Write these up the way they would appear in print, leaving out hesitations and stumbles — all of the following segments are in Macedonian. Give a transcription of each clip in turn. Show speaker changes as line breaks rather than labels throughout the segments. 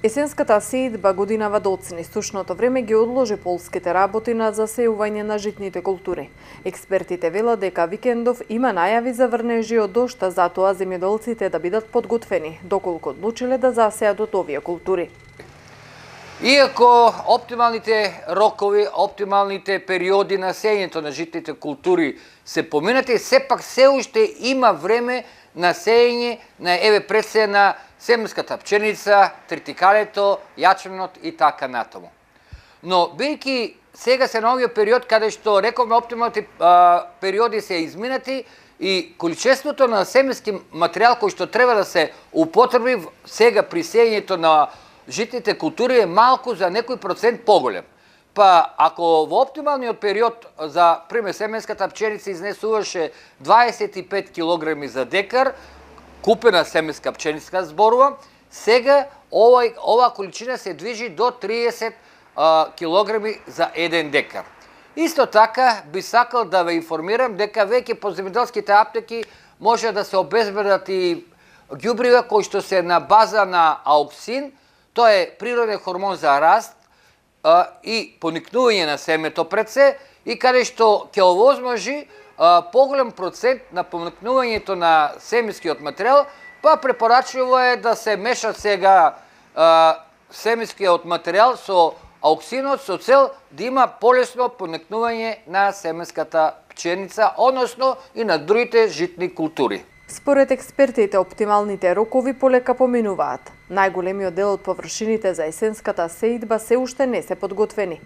Есенската сеидба годинава доцни. Сушното време ги одложи полските работи на засеување на житните култури. Експертите велат дека викендов има најави за врнежи од дошта, затоа земјоделците да бидат подготвени, доколку одлучиле да засеат од овие култури.
Иако оптималните рокови, оптималните периоди на сеењето на житните култури се поминати, сепак се уште има време на сеење на предсе на семенската пченица, тритикалето, јачменот и така натаму. Но бидејќи сега се на овој период каде што рековме оптималните периоди се изминати и количеството на семенски материјал кој што треба да се употреби сега при сеењето на житните култури е малку за некој процент поголем. Па ако во оптималниот период за пример семенската пченица изнесуваше 25 кг за декар, купена семенска пченица зборува, сега ова количина се движи до 30 кг за 1 декар. Исто така би сакал да ве информирам дека веќе по земјоделските аптеки може да се обезбедат и ѓубрива кои што се на база на ауксин, тоа е природен хормон за раст и поникнување на семето пред се, и каде што ќе овозможи поголем процент на поникнувањето на семенскиот материјал, па препорачливо е да се мешат сега семенскиот материјал со ауксинот со цел да има полесно поникнување на семенската пченица, односно и на другите житни култури.
Според експертите, оптималните рокови полека поминуваат. Најголемиот дел од површините за есенската сеидба се уште не се подготвени.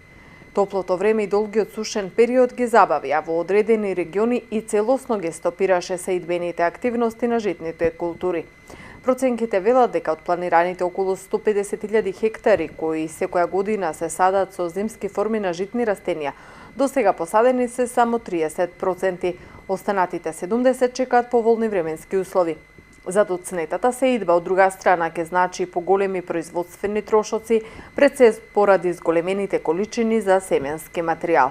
Топлото време и долгиот сушен период ги забави, а во одредени региони и целосно ги стопираше сеидбените активности на житните култури. Проценките велат дека од планираните околу 150.000 хектари кои секоја година се садат со зимски форми на житни растенија, до сега посадени се само 30%. Останатите 70 чекаат поволни временски услови. За доцнетата сеидба од друга страна ќе значи поголеми производствени трошоци, пред се поради зголемените количини за семенски материјал.